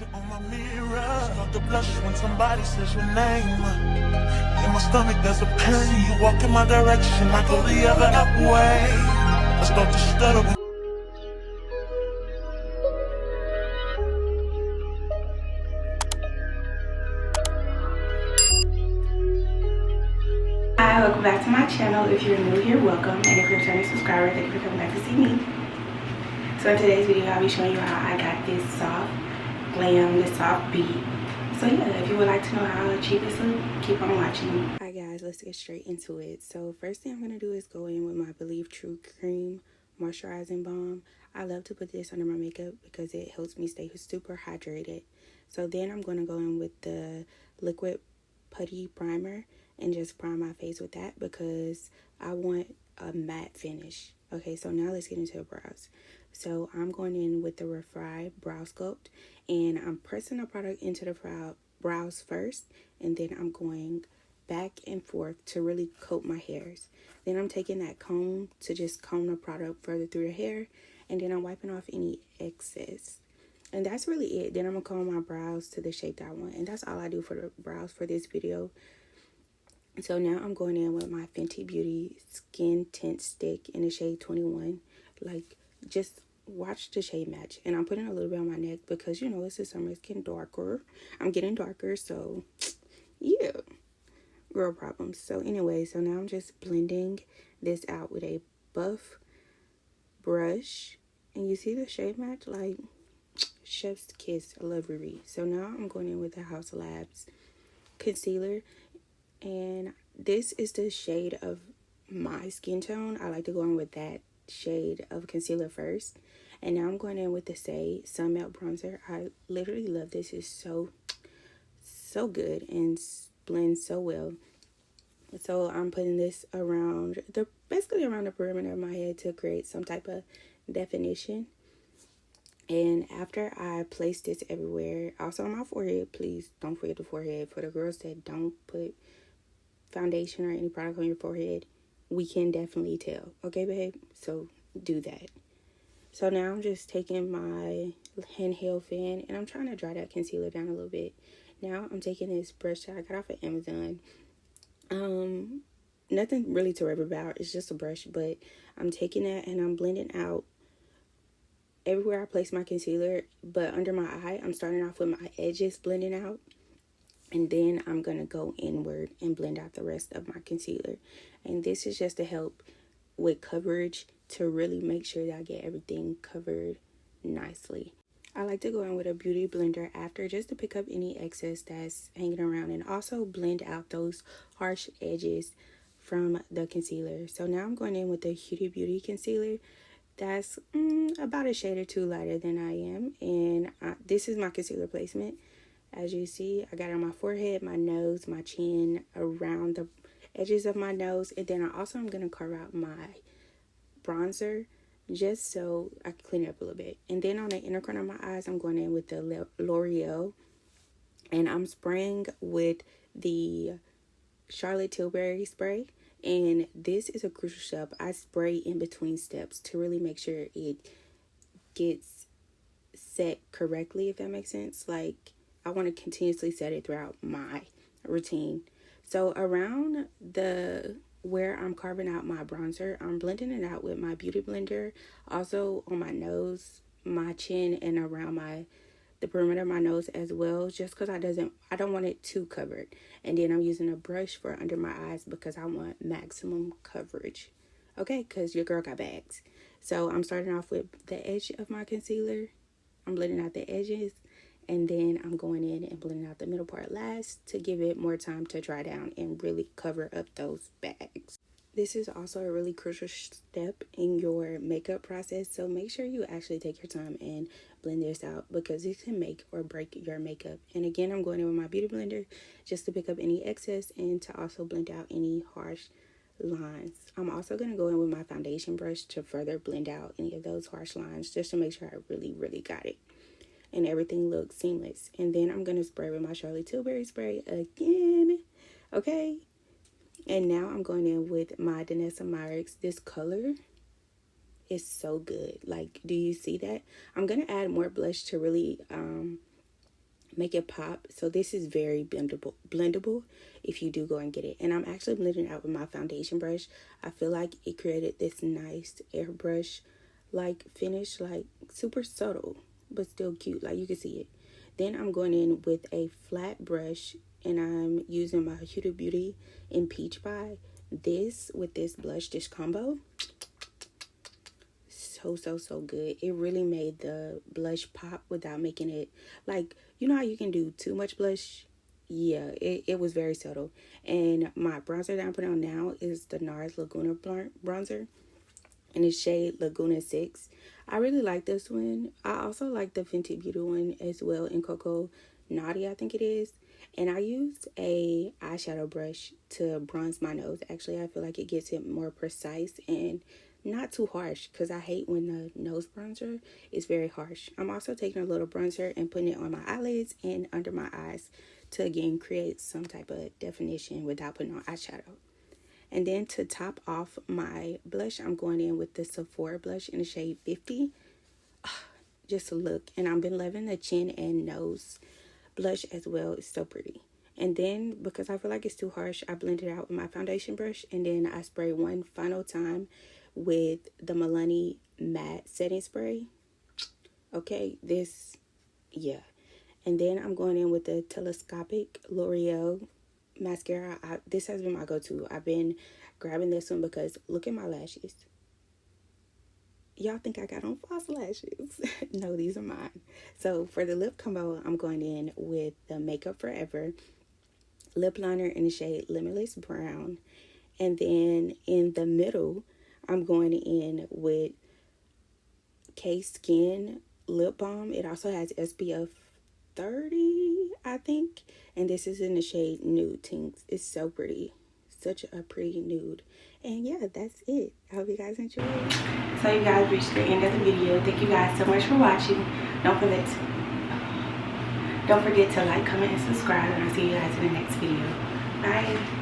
Picture on my mirror. Start to blush when somebody says your name. In my stomach there's a pain. You walk in my direction, I go the other way. I start to stutter. Hi, welcome back to my channel. If you're new here, welcome, and if you're a returning subscriber, thank you for coming back to see me. So in today's video, I'll be showing you how I got this soft glam, this soft beat. So yeah, if you would like to know how I achieve this look, keep on watching. Alright guys, let's get straight into it. So first thing I'm going to do is go in with my Belif True Cream Moisturizing Bomb. I love to put this under my makeup because it helps me stay super hydrated. So then I'm going to go in with the liquid Putty primer and just prime my face with that because I want a matte finish. Okay, so now let's get into the brows. So I'm going in with the Refy Brow Sculpt, and I'm pressing the product into the brows first, and then I'm going back and forth to really coat my hairs. Then I'm taking that comb to just comb the product further through the hair, and then I'm wiping off any excess. And that's really it. Then I'm going to comb my brows to the shape that I want, and that's all I do for the brows for this video. So now I'm going in with my Fenty Beauty Skin Tint Stick in the shade 21. Like, just watch the shade match. And I'm putting a little bit on my neck because, you know, it's the summer. It's getting darker. I'm getting darker, so, yeah. Girl problems. So, anyway, so now I'm just blending this out with a buff brush. And you see the shade match? Like, chef's kiss. I love Riri. So now I'm going in with the Haus Labs concealer. And this is the shade of my skin tone. I like to go in with that shade of concealer first. And now I'm going in with the Saie Sun Melt Bronzer. I literally love this. It's so good and blends so well. So I'm putting this around basically around the perimeter of my head to create some type of definition. And after I place this everywhere, also on my forehead, please don't forget the forehead. For the girls that don't put foundation or any product on your forehead, we can definitely tell. Okay, babe? So do that. So now I'm just taking my handheld fan and I'm trying to dry that concealer down a little bit. Now I'm taking this brush that I got off of Amazon. Nothing really to rub about. It's just a brush, but I'm taking that and I'm blending out everywhere I place my concealer, but under my eye, I'm starting off with my edges blending out. And then I'm going to go inward and blend out the rest of my concealer. And this is just to help with coverage to really make sure that I get everything covered nicely. I like to go in with a beauty blender after just to pick up any excess that's hanging around and also blend out those harsh edges from the concealer. So now I'm going in with the Huda Beauty concealer. That's about a shade or two lighter than I am. And this is my concealer placement. As you see, I got it on my forehead, my nose, my chin, around the edges of my nose. And then I also am going to carve out my bronzer just so I can clean it up a little bit. And then on the inner corner of my eyes, I'm going in with the L'Oreal. And I'm spraying with the Charlotte Tilbury spray. And this is a crucial step. I spray in between steps to really make sure it gets set correctly, if that makes sense. Like, I want to continuously set it throughout my routine. So around where I'm carving out my bronzer, I'm blending it out with my beauty blender. Also on my nose, my chin, and around the perimeter of my nose as well, just because I don't want it too covered. And then I'm using a brush for under my eyes because I want maximum coverage. Okay, because your girl got bags. So I'm starting off with the edge of my concealer. I'm blending out the edges. And then I'm going in and blending out the middle part last to give it more time to dry down and really cover up those bags. This is also a really crucial step in your makeup process. So make sure you actually take your time and blend this out because it can make or break your makeup. And again, I'm going in with my beauty blender just to pick up any excess and to also blend out any harsh lines. I'm also going to go in with my foundation brush to further blend out any of those harsh lines just to make sure I really got it. And everything looks seamless. And then I'm going to spray with my Charlotte Tilbury spray again. Okay. And now I'm going in with my Danessa Myricks. This color is so good. Like, do you see that? I'm going to add more blush to really make it pop. So this is very blendable if you do go and get it. And I'm actually blending out with my foundation brush. I feel like it created this nice airbrush like finish, like super subtle but still cute, like you can see it. Then I'm going in with a flat brush and I'm using my Huda Beauty in Peach Pie. This with this blush, this combo, so good. It really made the blush pop without making it, like, you know how you can do too much blush? Yeah, it was very subtle. And my bronzer that I'm putting on now is the NARS Laguna bronzer in the shade Laguna 6. I really like this one. I also like the Fenty Beauty one as well in Cocoa Naughty, I think it is. And I used a eyeshadow brush to bronze my nose. Actually, I feel like it gets it more precise and not too harsh, because I hate when the nose bronzer is very harsh. I'm also taking a little bronzer and putting it on my eyelids and under my eyes to again create some type of definition without putting on eyeshadow. And then to top off my blush, I'm going in with the Sephora blush in the shade 50. Just a look. And I've been loving the chin and nose blush as well. It's so pretty. And then, because I feel like it's too harsh, I blend it out with my foundation brush. And then I spray one final time with the Milani matte setting spray. Okay, this, yeah. And then I'm going in with the Telescopic L'Oreal mascara. This has been my go-to. I've been grabbing this one because look at my lashes. Y'all think I got on false lashes? No, these are mine. So for the lip combo, I'm going in with the Makeup Forever lip liner in the shade Limitless Brown. And then in the middle, I'm going in with K-Skin lip balm. It also has SPF 30, I think. And this is in the shade Nude Tints. It's so pretty. Such a pretty nude. And yeah, that's it. I hope you guys enjoyed. So you guys reached the end of the video. Thank you guys so much for watching. Don't forget to like, comment, and subscribe. And I'll see you guys in the next video. Bye.